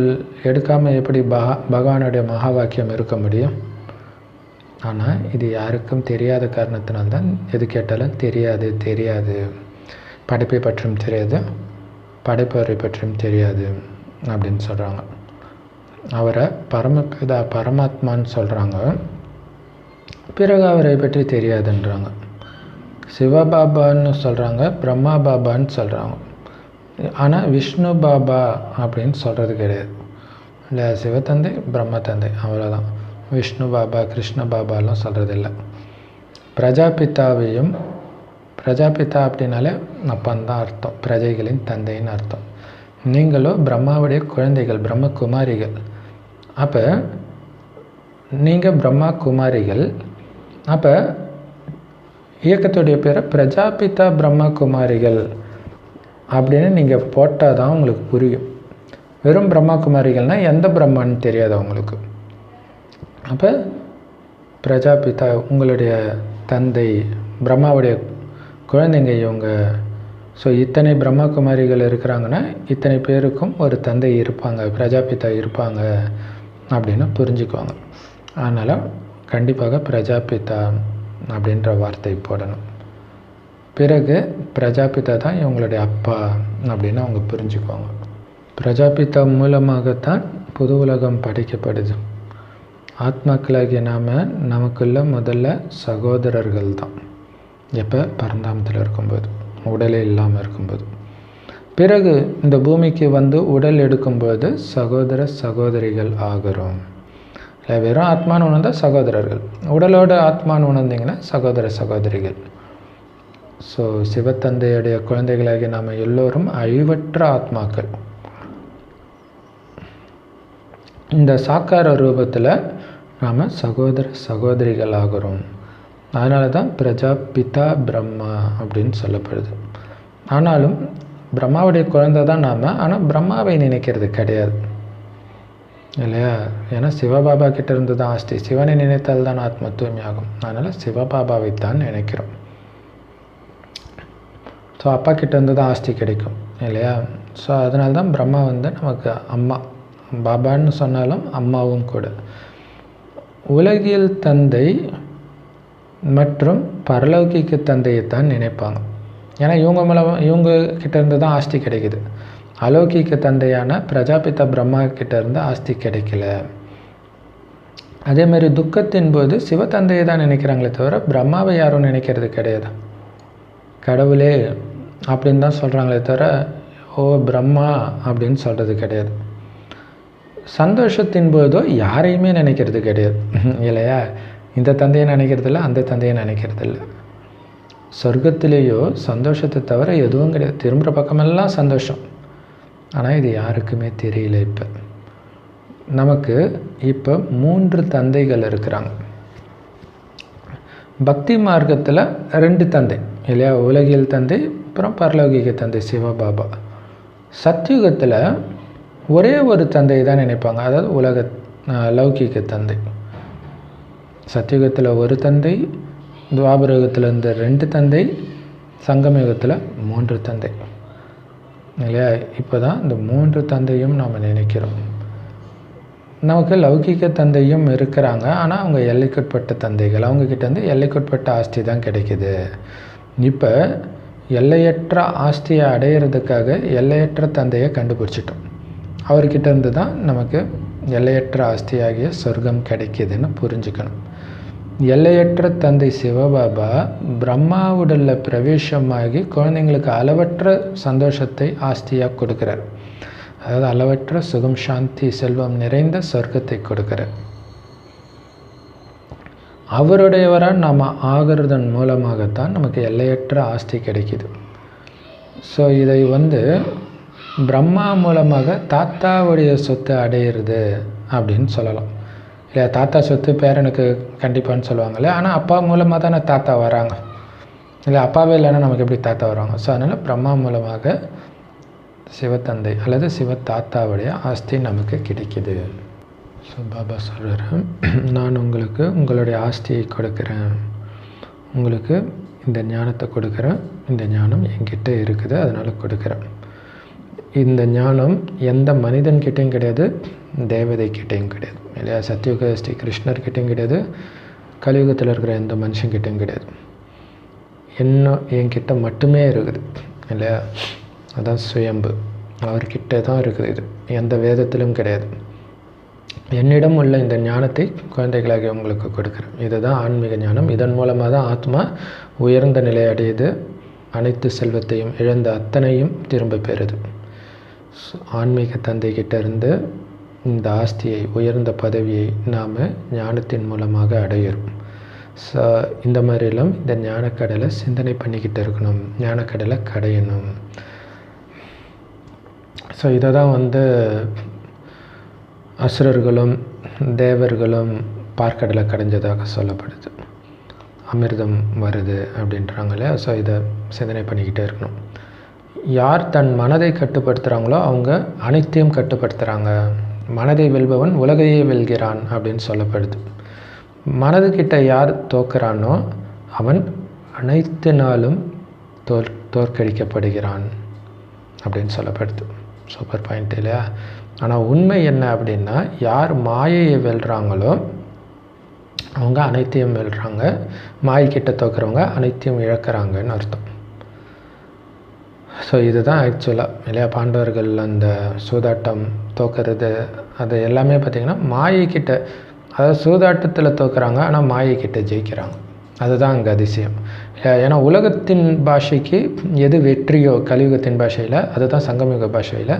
Speaker 1: எடுக்காமல் எப்படி பகவானுடைய மகா வாக்கியம் இருக்க முடியும்? ஆனால் இது யாருக்கும் தெரியாத காரணத்தினால்தான் எது கேட்டாலும் தெரியாது தெரியாது, படைப்பை பற்றியும் தெரியாது, படைப்பவரை பற்றியும் தெரியாது அப்படின்னு சொல்கிறாங்க. அவரை பரமபிதா பரமாத்மான்னு சொல்கிறாங்க, பிறகு அவரை பற்றி தெரியாதுன்றாங்க. சிவபாபான்னு சொல்கிறாங்க, பிரம்மா பாபான்னு சொல்கிறாங்க. ஆனால் விஷ்ணு பாபா அப்படின்னு சொல்கிறது கிடையாது. இல்லை, சிவத்தந்தை பிரம்ம தந்தை அவ்வளோதான். விஷ்ணு பாபா கிருஷ்ண பாபாலாம் சொல்கிறது இல்லை. பிரஜாபிதாவையும், பிரஜாபிதா அப்படின்னாலே அப்பந்தான் அர்த்தம், பிரஜைகளின் தந்தைன்னு அர்த்தம். நீங்களும் பிரம்மாவுடைய குழந்தைகள், பிரம்ம குமாரிகள். அப்போ நீங்கள் பிரம்மா குமாரிகள். அப்போ இயக்கத்துடைய பேரை பிரஜாபிதா பிரம்ம குமாரிகள் அப்படின்னு நீங்கள் போட்டால் தான் உங்களுக்கு புரியும். வெறும் பிரம்மா குமாரிகள்னால் எந்த பிரம்மன்னு தெரியாது அவங்களுக்கு. அப்போ பிரஜாபிதா உங்களுடைய தந்தை, பிரம்மாவுடைய குழந்தைங்க இவங்க. ஸோ இத்தனை பிரம்மா குமாரிகள் இருக்கிறாங்கன்னா இத்தனை பேருக்கும் ஒரு தந்தை இருப்பாங்க, பிரஜாபிதா இருப்பாங்க அப்படின்னு புரிஞ்சுக்குவாங்க. அதனால் கண்டிப்பாக பிரஜாபிதா அப்படின்ற வார்த்தை போடணும். பிறகு பிரஜாபிதா தான் இவங்களுடைய அப்பா அப்படின்னு அவங்க புரிஞ்சுக்குவாங்க. பிரஜாபிதா மூலமாகத்தான் புது உலகம் படைக்கப்படுது. ஆத்மாக்களாகிய நாம் நமக்குள்ள முதல்ல சகோதரர்கள் தான். எப்போ? பரந்தாமத்தில் இருக்கும்போது, உடலே இல்லாமல் இருக்கும்போது. பிறகு இந்த பூமிக்கு வந்து உடல் எடுக்கும்போது சகோதர சகோதரிகள் ஆகிறோம். இல்லை, வெறும் ஆத்மான்னு உணர்ந்தால் சகோதரர்கள், உடலோடு ஆத்மான்னு உணர்ந்தீங்கன்னா சகோதர சகோதரிகள். ஸோ சிவத்தந்தையுடைய குழந்தைகளாகி நாம் எல்லோரும் அழிவற்ற ஆத்மாக்கள். இந்த சாக்கார ரூபத்தில் நாம் சகோதர சகோதரிகள் ஆகிறோம். அதனால தான் பிரஜாபிதா பிரம்மா அப்படின்னு சொல்லப்படுது. ஆனாலும் பிரம்மாவுடைய குழந்தை தான் நாம். ஆனால் பிரம்மாவை நினைக்கிறது கிடையாது இல்லையா? ஏன்னா சிவபாபா கிட்ட இருந்து தான் ஆஸ்தி. சிவனை நினைத்தால் தான் ஆத்ம தூய்மையாகும். அதனால் சிவபாபாவை தான் நினைக்கிறோம். ஸோ அப்பா கிட்டேருந்து தான் ஆஸ்தி கிடைக்கும் இல்லையா? ஸோ அதனால தான் பிரம்மா வந்து நமக்கு அம்மா. பாபான்னு சொன்னாலும் அம்மாவும் கூட. உலகியல் தந்தை மற்றும் பரலௌகிக தந்தையைத்தான் நினைப்பாங்க. ஏன்னா இவங்க மூலமாக இவங்க கிட்டேருந்து தான் ஆஸ்தி கிடைக்குது. அலௌகிக தந்தையான பிரஜாபிதா பிரம்மா கிட்டேருந்து ஆஸ்தி கிடைக்கல. அதேமாதிரி துக்கத்தின் போது சிவத்தந்தையை தான் நினைக்கிறாங்களே தவிர பிரம்மாவை யாரும் நினைக்கிறது கிடையாது. கடவுளே அப்படின்னு தான் சொல்கிறாங்களே தவிர ஓ பிரம்மா அப்படின்னு சொல்கிறது கிடையாது. சந்தோஷத்தின் போதோ யாரையுமே நினைக்கிறது கிடையாது இல்லையா? இந்த தந்தையை நினைக்கிறதில்ல, அந்த தந்தையை நினைக்கிறதில்ல. சொர்க்கத்திலேயோ சந்தோஷத்தை தவிர எதுவும் கிடையாது. திரும்புகிற பக்கமெல்லாம் சந்தோஷம். ஆனால் இது யாருக்குமே தெரியல. இப்போ நமக்கு இப்போ 3 தந்தைகள் இருக்கிறாங்க. பக்தி மார்க்கத்தில் 2 தந்தை இல்லையா? உலகியல் தந்தை, அப்புறம் பரலௌகிக தந்தை சிவபாபா. சத்யுகத்தில் ஒரே ஒரு தந்தை தான் நினைப்பாங்க, அதாவது லௌகிக தந்தை. சத்யுகத்தில் ஒரு தந்தை, துவாபரயுகத்தில் இருந்த 2 தந்தை, சங்கமயுகத்தில் 3 தந்தை இல்லையா. இப்போ தான் இந்த 3 தந்தையும் நாம் நினைக்கிறோம். நமக்கு லௌகிக தந்தையும் இருக்கிறாங்க, ஆனால் அவங்க எல்லைக்குட்பட்ட தந்தைகள். அவங்கக்கிட்டேருந்து எல்லைக்குட்பட்ட ஆஸ்தி தான் கிடைக்கிது. இப்போ எல்லையற்ற ஆஸ்தியை அடையிறதுக்காக எல்லையற்ற தந்தையை கண்டுபிடிச்சிட்டோம். அவர்கிட்டேருந்து தான் நமக்கு எல்லையற்ற ஆஸ்தியாகிய சொர்க்கம் கிடைக்கிதுன்னு புரிஞ்சுக்கணும். எல்லையற்ற தந்தை சிவபாபா பிரம்மாவுடலில் பிரவேசமாகி குழந்தைங்களுக்கு அளவற்ற சந்தோஷத்தை ஆஸ்தியாக கொடுக்குறார். அதாவது அளவற்ற சுகம், சாந்தி, செல்வம் நிறைந்த சொர்க்கத்தை கொடுக்குறார். அவருடையவராக நாம் ஆகிறதன் மூலமாகத்தான் நமக்கு எல்லையற்ற ஆஸ்தி கிடைக்கிது. ஸோ இதை பிரம்மா மூலமாக தாத்தாவுடைய சொத்து அடையிறது அப்படின்னு சொல்லலாம் இல்லையா. தாத்தா சொத்து பேரனுக்கு கண்டிப்பான்னு சொல்லுவாங்கல்ல, ஆனால் அப்பா மூலமாக தானே தாத்தா வராங்க இல்லை. அப்பாவே இல்லைன்னா நமக்கு எப்படி தாத்தா வராங்க. ஸோ அதனால் பிரம்மா மூலமாக சிவத்தந்தை அல்லது சிவ தாத்தாவுடைய ஆஸ்தி நமக்கு கிடைக்கிது. ஸோ பாபா சொல்கிறேன், நான் உங்களுக்கு உங்களுடைய ஆஸ்தியை கொடுக்குறேன், உங்களுக்கு இந்த ஞானத்தை கொடுக்குறேன். இந்த ஞானம் என்கிட்ட இருக்குது, அதனால் கொடுக்குறேன். இந்த ஞானம் எந்த மனிதன்கிட்டையும் கிடையாது, தேவதைக்கிட்டையும் கிடையாது இல்லையா. சத்யுக ஸ்ரீ கிருஷ்ணர்கிட்டையும் கிடையாது, கலியுகத்தில் இருக்கிற எந்த மனுஷங்கிட்டையும் கிடையாது. என்கிட்ட மட்டுமே இருக்குது இல்லையா. அதான் சுயம்பு, அவர்கிட்ட தான் இருக்குது. இது எந்த வேதத்திலும் கிடையாது. என்னிடம் உள்ள இந்த ஞானத்தை குழந்தைகளாகி உங்களுக்கு கொடுக்குறேன். இதுதான் ஆன்மீக ஞானம். இதன் மூலமாக தான் ஆத்மா உயர்ந்த நிலை அடையுது, அனைத்து செல்வத்தையும் இழந்த அத்தனையும் திரும்ப பெறுது. ஆன்மீக தந்தைகிட்ட இருந்து இந்த ஆஸ்தியை, உயர்ந்த பதவியை நாம் ஞானத்தின் மூலமாக அடையிறோம். ஸோ இந்த மாதிரிலாம் இந்த ஞானக்கடலை சிந்தனை பண்ணிக்கிட்டு இருக்கணும், ஞானக்கடலை கடையணும். ஸோ இதை தான் அசுரர்களும் தேவர்களும் பார்க்கடலை கடைஞ்சதாக சொல்லப்படுது. அமிர்தம் வருது அப்படின்றாங்களே. ஸோ இதை சிந்தனை பண்ணிக்கிட்டே இருக்கணும். யார் தன் மனதை கட்டுப்படுத்துகிறாங்களோ அவங்க அனைத்தையும் கட்டுப்படுத்துகிறாங்க. மனதை வெல்பவன் உலகையே வெல்கிறான் அப்படின்னு சொல்லப்படுது. மனதுக்கிட்ட யார் தோற்கிறானோ அவன் அனைத்து நாளும் தோற்கடிக்கப்படுகிறான் அப்படின்னு சொல்லப்படுது. சூப்பர் பாயிண்ட் இல்லையா. ஆனால் உண்மை என்ன அப்படின்னா, யார் மாயையை வெல்கிறாங்களோ அவங்க அனைத்தையும் வெல்கிறாங்க, மாயைக்கிட்ட தோற்கிறவங்க அனைத்தையும் இழக்கிறாங்கன்னு அர்த்தம். ஸோ இதுதான் ஆக்சுவலாக இல்லையா. பாண்டவர்கள் அந்த சூதாட்டம் தோற்கிறது அது எல்லாமே பார்த்திங்கன்னா மாயைக்கிட்ட, அதாவது சூதாட்டத்தில் தோற்கிறாங்க, ஆனால் மாயைக்கிட்ட ஜெயிக்கிறாங்க. அதுதான் அங்கே அதிசயம். ஏன்னா உலகத்தின் பாஷைக்கு எது வெற்றியோ கலியுகத்தின் பாஷையில், அதுதான் சங்கமயுக பாஷையில்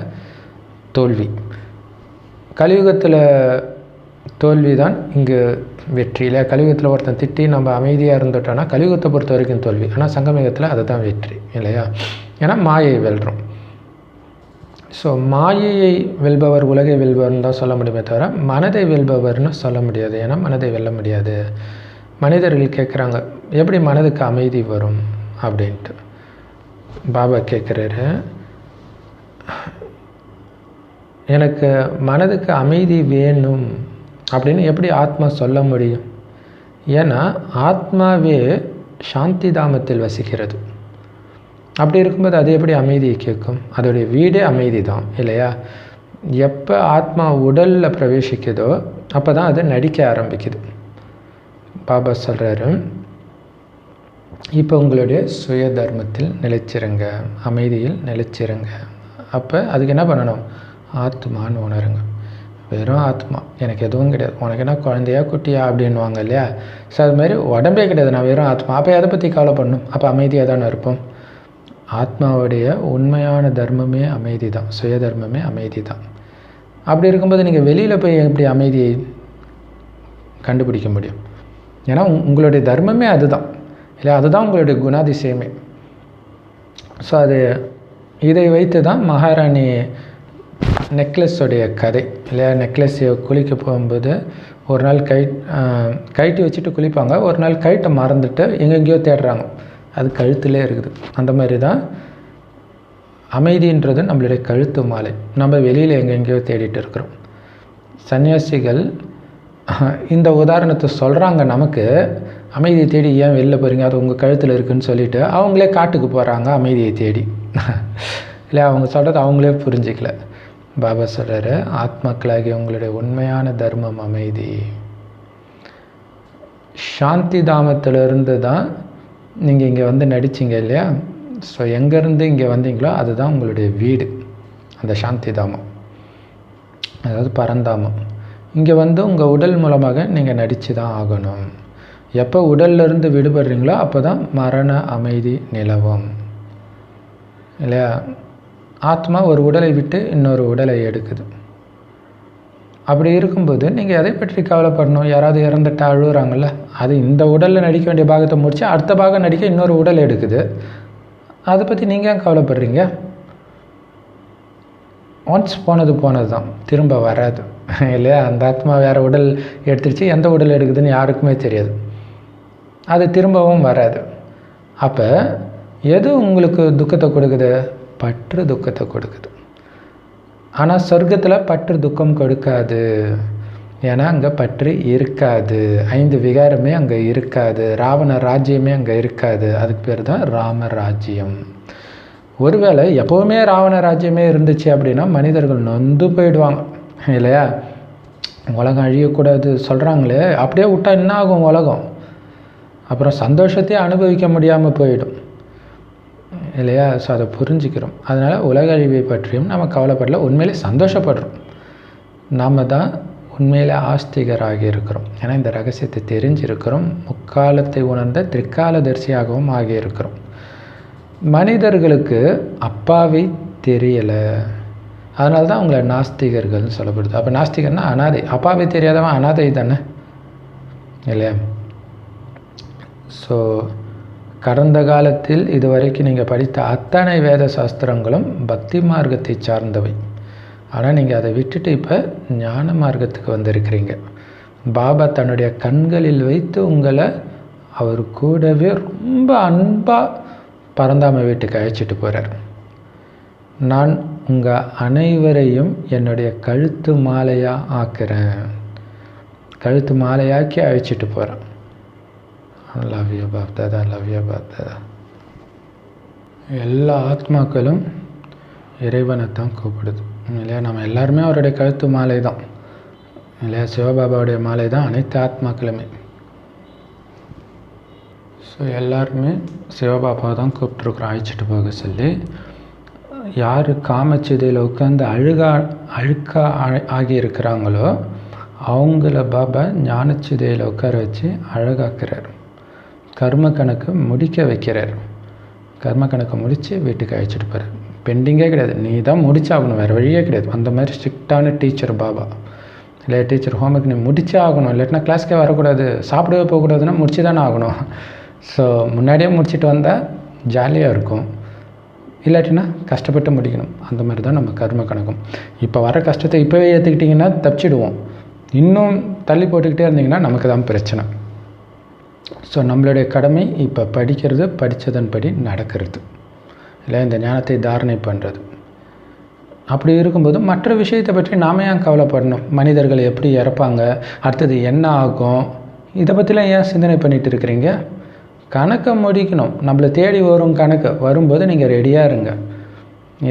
Speaker 1: தோல்வி. கலியுகத்தில் தோல்வி தான் இங்கு வெற்றி இல்லையா. கலியுகத்தில் ஒருத்தன் திட்டி நம்ம அமைதியாக இருந்துட்டோன்னா கலியுகத்தை பொறுத்த வரைக்கும் தோல்வி, ஆனால் சங்கமயுகத்தில் அதுதான் வெற்றி இல்லையா. ஏன்னா மாயை வெல்றோம். ஸோ மாயையை வெல்பவர் உலகை வெல்பவர்னு தான் சொல்ல முடியுமே தவிர மனதை வெல்பவர்னு சொல்ல முடியாது. ஏன்னா மனதை வெல்ல முடியாது. மனிதர்கள் கேட்குறாங்க, எப்படி மனதுக்கு அமைதி வரும் அப்படின்ட்டு. பாபா கேட்குறாரு, எனக்கு மனதுக்கு அமைதி வேணும் அப்படின்னு எப்படி ஆத்மா சொல்ல முடியும்? ஏன்னா ஆத்மாவே சாந்தி தாமத்தில் வசிக்கிறது. அப்படி இருக்கும்போது அது எப்படி அமைதியை கேட்கும்? அதோடைய வீடே அமைதி தான் இல்லையா. எப்போ ஆத்மா உடலில் பிரவேசிக்குதோ அப்போ தான் அது நடிக்க ஆரம்பிக்குது. பாபா சொல்கிறாரு, இப்போ உங்களுடைய சுய தர்மத்தில் நிலைச்சிருங்க, அமைதியில் நிலைச்சிருங்க. அப்போ அதுக்கு என்ன பண்ணணும்? ஆத்மான்னு உணருங்க. வெறும் ஆத்மா, எனக்கு எதுவும் கிடையாது, உனக்கு என்ன குழந்தையா குட்டியா அப்படின்வாங்க இல்லையா. ஸோ அது மாதிரி உடம்பே கிடையாது, நான் வெறும் ஆத்மா. அப்போ எதை பற்றி கவலை பண்ணணும்? அப்போ அமைதியாக தானே இருப்போம். ஆத்மாவுடைய உண்மையான தர்மமே அமைதி தான், சுய தர்மமே அமைதி தான். அப்படி இருக்கும்போது நீங்கள் வெளியில் போய் எப்படி அமைதியை கண்டுபிடிக்க முடியும்? ஏன்னா உங்களுடைய தர்மமே அதுதான் இல்லை, அதுதான் உங்களுடைய குணாதிசயமே. ஸோ இதை வைத்து தான் மகாராணி நெக்லஸோடைய கதை இல்லையா. நெக்லஸை குளிக்க போகும்போது ஒரு நாள் கைட்டி வச்சுட்டு குளிப்பாங்க, ஒரு நாள் கைட்டை மறந்துட்டு எங்கெங்கேயோ தேடுறாங்க. அது கழுத்திலே இருக்குது. அந்த மாதிரி தான் அமைதின்றது நம்மளுடைய கழுத்து மாலை. நம்ம வெளியில் எங்கெங்கேயோ தேடிட்டு இருக்கிறோம். சன்னியாசிகள் இந்த உதாரணத்தை சொல்கிறாங்க நமக்கு. அமைதியை தேடி ஏன் வெளில போகிறீங்க, அது உங்கள் கழுத்தில் இருக்குதுன்னு சொல்லிவிட்டு அவங்களே காட்டுக்கு போகிறாங்க அமைதியை தேடி. இல்லை, அவங்க சொல்கிறது அவங்களே புரிஞ்சிக்கல. பாபா சொல்கிறாரு, ஆத்மாக்களாகிய உங்களுடைய உண்மையான தர்மம் அமைதி. சாந்தி தாமத்திலிருந்து தான் நீங்கள் இங்கே வந்து நடிச்சிங்க இல்லையா? ஸோ எங்கேருந்து இங்கே வந்தீங்களோ அதுதான் உங்களுடைய வீடு, அந்த சாந்தி தாமம், அதாவது பரந்தாமம். இங்கே வந்து உங்கள் உடல் மூலமாக நீங்கள் நடித்து தான் ஆகணும். எப்போ உடல்லிருந்து விடுபடுறீங்களோ அப்போ தான் மரண அமைதி நிலவும் இல்லையா? ஆத்மா ஒரு உடலை விட்டு இன்னொரு உடலை எடுக்குது. அப்படி இருக்கும்போது நீங்கள் எதை பற்றி கவலைப்படணும்? யாராவது இறந்துட்டா அழுகுறாங்கள்ல, அது இந்த உடலில் நடிக்க வேண்டிய பாகத்தை முடித்து அடுத்த பாகம் நடிக்க இன்னொரு உடல் எடுக்குது. அதை பற்றி நீங்கள் ஏன் கவலைப்படுறீங்க? ஒன்ஸ் போனது தான், திரும்ப வராது இல்லையா? அந்த ஆத்மா வேறு உடல் எடுத்துருச்சு, எந்த உடல் எடுக்குதுன்னு யாருக்குமே தெரியாது, அது திரும்பவும் வராது. அப்போ எது உங்களுக்கு துக்கத்தை கொடுக்குது? பற்று துக்கத்தை கொடுக்குது. ஆனால் சொர்க்கத்தில் பற்று துக்கம் கொடுக்காது. ஏன்னா அங்கே பற்று இருக்காது, 5 விகாரமே அங்கே இருக்காது, ராவண ராஜ்யமே அங்கே இருக்காது. அதுக்கு பேர் தான் ராமராஜ்யம். ஒருவேளை எப்போவுமே ராவண ராஜ்யமே இருந்துச்சு அப்படின்னா மனிதர்கள் நொந்து போயிடுவாங்க இல்லையா? உலகம் அழியக்கூடாது சொல்கிறாங்களே, அப்படியே விட்டால் என்ன ஆகும் உலகம்? அப்புறம் சந்தோஷத்தையே அனுபவிக்க முடியாமல் போயிடும் இல்லையா? ஸோ அதை புரிஞ்சுக்கிறோம். அதனால் உலக அழிவை பற்றியும் நம்ம கவலைப்படல, உண்மையிலே சந்தோஷப்படுறோம். நாம் தான் உண்மையிலே ஆஸ்திகராகி இருக்கிறோம். ஏன்னா இந்த ரகசியத்தை தெரிஞ்சிருக்கிறோம், முக்காலத்தை உணர்ந்த திரிகாலதரிசியாகவும் ஆகியிருக்கிறோம். மனிதர்களுக்கு அப்பாவை தெரியலை, அதனால தான் அவங்கள நாஸ்திகர்கள்னு சொல்லப்படுது. அப்போ நாஸ்திகர்னா அனாதை, அப்பாவை தெரியாதவன் அனாதை தானே இல்லையா? ஸோ கடந்த காலத்தில் இதுவரைக்கும் நீங்கள் படித்த அத்தனை வேத சாஸ்திரங்களும் பக்தி மார்க்கத்தை சார்ந்தவை. ஆனால் நீங்கள் அதை விட்டுட்டு இப்போ ஞான மார்க்கத்துக்கு வந்திருக்கிறீங்க. பாபா தன்னுடைய கண்களில் வைத்து உங்களை அவர் கூடவே ரொம்ப அன்பாக பரந்தாம வீட்டுக்கு அழைச்சிட்டு போகிறார். நான் உங்கள் அனைவரையும் என்னுடைய கழுத்து மாலையாக ஆக்குறேன், கழுத்து மாலையாக்கி அழைச்சிட்டு போகிறேன். Love you Bap Dada, love you Bap Dada. எல்லா ஆத்மாக்களும் இறைவனை தான் கூப்பிடுது இல்லையா? நம்ம எல்லாருமே அவருடைய கழுத்து மாலை தான் இல்லையா? சிவபாபாவுடைய மாலை தான் அனைத்து ஆத்மாக்களுமே. ஸோ எல்லாருமே சிவபாபா தான் கூப்பிட்ருக்குறோம் அழைச்சிட்டு போக சொல்லி. யார் காமச்சிதையில் உட்காந்து அழுக்கா ஆகி இருக்கிறாங்களோ அவங்கள பாபா ஞானச்சிதையில் உட்கார வச்சு அழகாக்குறார். கர்ம கணக்கு முடிக்க வைக்கிறார். கர்ம கணக்கு முடித்து வீட்டுக்கு அழைச்சிட்டு போகிறார். பெண்டிங்கே கிடையாது, நீ தான் முடிச்சாகணும், வேறு வழியே கிடையாது. அந்த மாதிரி ஸ்ட்ரிக்டான டீச்சர் பாபா இல்லை. டீச்சர் ஹோம்ஒர்க் நீ முடிச்சே ஆகணும், இல்லாட்டினா கிளாஸ்க்கே வரக்கூடாது, சாப்பிடவே போகக்கூடாதுன்னா முடிச்சு தானே ஆகணும். ஸோ முன்னாடியே முடிச்சுட்டு வந்தால் ஜாலியாக இருக்கும், இல்லாட்டினா கஷ்டப்பட்டு முடிக்கணும். அந்த மாதிரி தான் நம்ம கர்ம கணக்கும். இப்போ வர கஷ்டத்தை இப்போவே ஏற்றுக்கிட்டிங்கன்னா தப்பிச்சிடுவோம். இன்னும் தள்ளி போட்டுக்கிட்டே இருந்தீங்கன்னா நமக்கு தான் பிரச்சனை. ஸோ நம்மளுடைய கடமை இப்போ படிக்கிறது, படித்ததன்படி நடக்கிறது இல்லை, இந்த ஞானத்தை தாரணை பண்ணுறது. அப்படி இருக்கும்போது மற்ற விஷயத்தை பற்றி நாம் ஏன் கவலைப்படணும்? மனிதர்கள் எப்படி இறப்பாங்க, அடுத்தது என்ன ஆகும், இதை பற்றிலாம் ஏன் சிந்தனை பண்ணிகிட்டு இருக்கிறீங்க? கணக்கை முடிக்கணும். நம்மளை தேடி வரும் கணக்கு வரும்போது நீங்கள் ரெடியாக இருங்க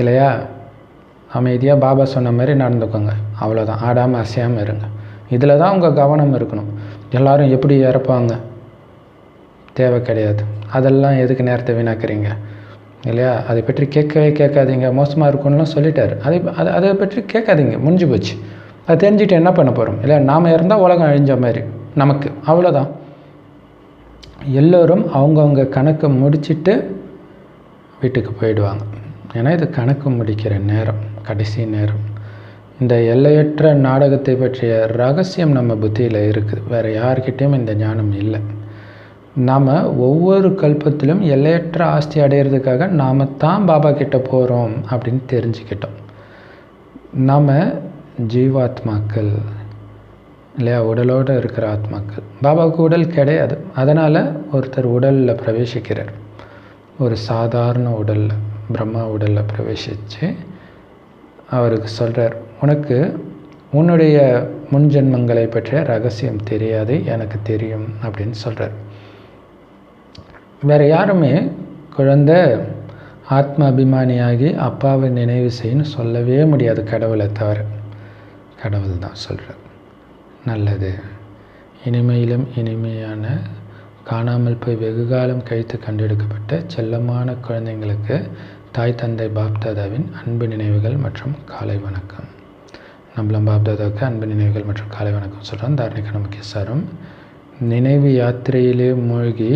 Speaker 1: இல்லையா? அமைதியாக பாபா சொன்ன மாதிரி நடந்துக்கோங்க, அவ்வளோதான். ஆடாமல் அசையாமல் இருங்க. இதில் தான் உங்கள் கவனம் இருக்கணும். எல்லோரும் எப்படி இறப்பாங்க தேவை கிடையாது. அதெல்லாம் எதுக்கு நேரத்தை வீணாக்குறீங்க இல்லையா? அதை பற்றி கேட்காதீங்க. மோசமாக இருக்கும்லாம் சொல்லிட்டார். அதை பற்றி கேட்காதீங்க, முடிஞ்சு போச்சு. அதை தெரிஞ்சுட்டு என்ன பண்ண போகிறோம் இல்லையா? நாம் இருந்தால் உலகம் அழிஞ்ச மாதிரி நமக்கு, அவ்வளோதான். எல்லோரும் அவங்கவுங்க கணக்கு முடிச்சுட்டு வீட்டுக்கு போயிடுவாங்க. ஏன்னா இது கணக்கு முடிக்கிற நேரம், கடைசி நேரம். இந்த எல்லையற்ற நாடகத்தை பற்றிய ரகசியம் நம்ம புத்தியில் இருக்குது. வேறு யார்கிட்டையும் இந்த ஞானம் இல்லை. நாம் ஒவ்வொரு கல்பத்திலும் எல்லையற்ற ஆஸ்தி அடையிறதுக்காக நாம் தான் பாபா கிட்ட போகிறோம் அப்படின்னு தெரிஞ்சுக்கிட்டோம். நாம் ஜீவாத்மாக்கள் இல்லையா? உடலோடு இருக்கிற ஆத்மாக்கள். பாபாவுக்கு உடல் கிடையாது, அதனால் ஒருத்தர் உடலில் பிரவேசிக்கிறார். ஒரு சாதாரண உடலில், பிரம்மா உடலில் பிரவேசித்து அவருக்கு சொல்கிறார், உனக்கு உன்னுடைய முன்ஜென்மங்களை பற்றிய ரகசியம் தெரியாது, எனக்கு தெரியும் அப்படின்னு சொல்கிறார். வேறு யாருமே குழந்தை ஆத்ம அபிமானியாகி அப்பாவை நினைவு செய்யன்னு சொல்லவே முடியாது கடவுளை தவிர. கடவுள் தான் சொல்கிறார், நல்லது, இனிமையிலும் இனிமையான காணாமல் போய் வெகுகாலம் கழித்து கண்டெடுக்கப்பட்ட செல்லமான குழந்தைங்களுக்கு தாய் தந்தை பாப்தாதாவின் அன்பு நினைவுகள் மற்றும் காலை வணக்கம். நம்மளும் பாப்தாதாவுக்கு அன்பு நினைவுகள் மற்றும் காலை வணக்கம் சொல்கிறோம். தாரணிக்கான முக்கிய சாரம், நினைவு யாத்திரையிலே மூழ்கி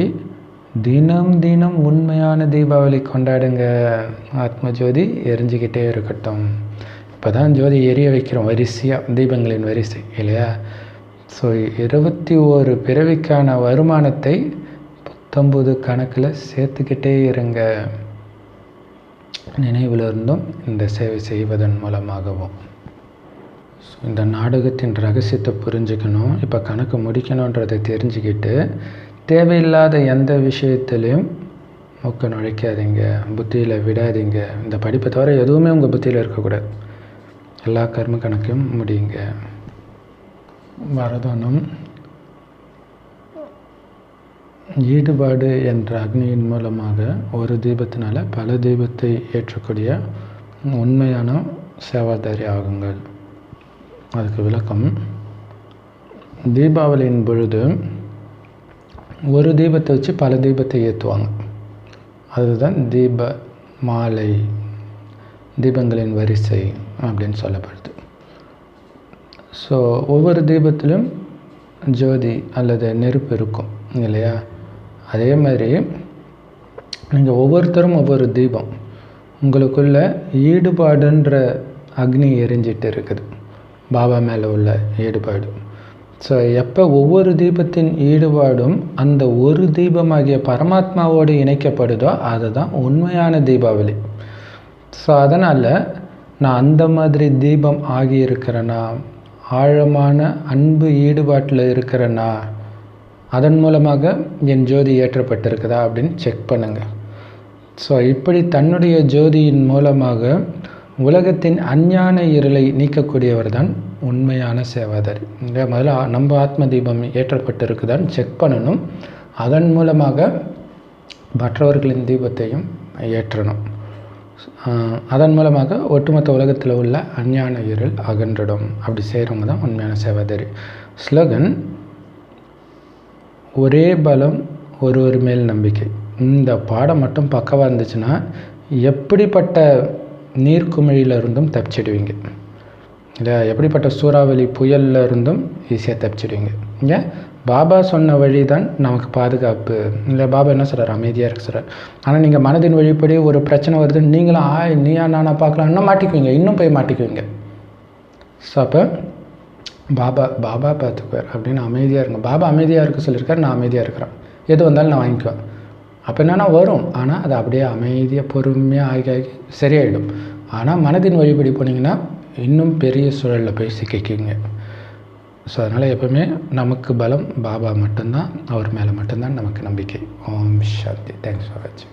Speaker 1: தினம் தினம் உண்மையான தீபாவளி கொண்டாடுங்க. ஆத்ம ஜோதி எரிஞ்சிக்கிட்டே இருக்கட்டும். இப்போ தான் ஜோதி எரிய வைக்கிறோம், வரிசையாக தீபங்களின் வரிசை இல்லையா? ஸோ 21 பிறவிக்கான வருமானத்தை 19 கணக்கில் சேர்த்துக்கிட்டே இருங்க. நினைவிலிருந்தும் இந்த சேவை செய்வதன் மூலமாகவும். ஸோ இந்த நாடகத்தின் ரகசியத்தை புரிஞ்சுக்கணும். இப்போ கணக்கு முடிக்கணுன்றதை தெரிஞ்சுக்கிட்டு தேவையில்லாத எந்த விஷயத்துலையும் மூக்க நுழைக்காதீங்க, புத்தியில் விடாதீங்க. இந்த படிப்பை தவிர எதுவுமே உங்கள் புத்தியில் இருக்கக்கூடாது. எல்லா கர்ம கணக்கையும் முடியுங்க. வரதானம், ஈடுபாடு என்ற அக்னியின் மூலமாக ஒரு தீபத்தினால பல தீபத்தை ஏற்றக்கூடிய உண்மையான சேவாதாரி ஆகுங்கள். அதுக்கு விளக்கம், தீபாவளியின் பொழுது ஒரு தீபத்தை வச்சு பல தீபத்தை ஏற்றுவாங்க. அதுதான் தீப மாலை, தீபங்களின் வரிசை அப்படின்னு சொல்லப்படுது. ஸோ ஒவ்வொரு தீபத்திலும் ஜோதி அல்லது நெருப்பு இருக்கும் இல்லையா? அதே மாதிரி நீங்கள் ஒவ்வொருத்தரும் ஒவ்வொரு தீபம், உங்களுக்குள்ள ஈடுபாடுன்ற அக்னி எரிஞ்சிட்டு இருக்குது, பாபா மேலே உள்ள ஈடுபாடு. ஸோ எப்போ ஒவ்வொரு தீபத்தின் ஈடுபாடும் அந்த ஒரு தீபமாகிய பரமாத்மாவோடு இணைக்கப்படுதோ அதுதான் உண்மையான தீபாவளி. ஸோ அதனால் நான் அந்த மாதிரி தீபம் ஆகியிருக்கிறேன்னா, ஆழமான அன்பு ஈடுபாட்டில் இருக்கிறேன்னா, அதன் மூலமாக என் ஜோதி ஏற்றப்பட்டிருக்குதா அப்படின்னு செக் பண்ணுங்கள். ஸோ இப்படி தன்னுடைய ஜோதியின் மூலமாக உலகத்தின் அஞ்ஞான இருளை நீக்கக்கூடியவர் தான் உண்மையான சேவாதாரி. முதல்ல நம்ம ஆத்ம தீபம் ஏற்றப்பட்டிருக்குதான்னு செக் பண்ணணும். அதன் மூலமாக மற்றவர்களின் தீபத்தையும் ஏற்றணும். அதன் மூலமாக ஒட்டுமொத்த உலகத்தில் உள்ள அஞ்ஞான இருள் அகன்றிடும். அப்படி செய்கிறவங்க தான் உண்மையான சேவாதாரி. ஸ்லோகன், ஒரே பலம், ஒருவர் மேல் நம்பிக்கை. இந்த பாடம் மட்டும் பக்கவாக இருந்துச்சுன்னா எப்படிப்பட்ட நீர்க்குமிழியில் இருந்தும் தப்பிச்சிடுவீங்க இல்லை? எப்படிப்பட்ட சூறாவளி புயலில் இருந்தும் ஈஸியாக தப்பிச்சிடுவீங்க. இங்கே பாபா சொன்ன வழி தான் நமக்கு பாதுகாப்பு இல்லை? பாபா என்ன சொல்கிறார்? அமைதியாக இருக்க சொல்கிறார். ஆனால் நீங்கள் மனதின் வழிப்படி ஒரு பிரச்சனை வருது, நீங்களும் நீயா நானா பார்க்கலான்னா மாட்டிக்குவீங்க, இன்னும் போய் மாட்டிக்குவீங்க. ஸோ அப்போ பாபா பார்த்துக்குவார் அப்படின்னு அமைதியாக இருங்க. பாபா அமைதியாக இருக்க சொல்லியிருக்காரு, நான் அமைதியாக இருக்கிறேன், எது வந்தாலும் நான் வாங்கிக்குவேன். அப்போ என்னென்னா வரும், ஆனால் அது அப்படியே அமைதியாக பொறுமையாக ஆகி சரியாயிடும். ஆனால் மனதின் வழிபடி போனீங்கன்னா இன்னும் பெரிய சூழலில் போய் சிக்கிக்குங்க. ஸோ அதனால் எப்போவுமே நமக்கு பலம் பாபா மட்டும்தான், அவர் மேலே மட்டும்தான் நமக்கு நம்பிக்கை. ஓம் சாந்தி. தேங்க்ஸ் ஃபார் வாட்சிங்.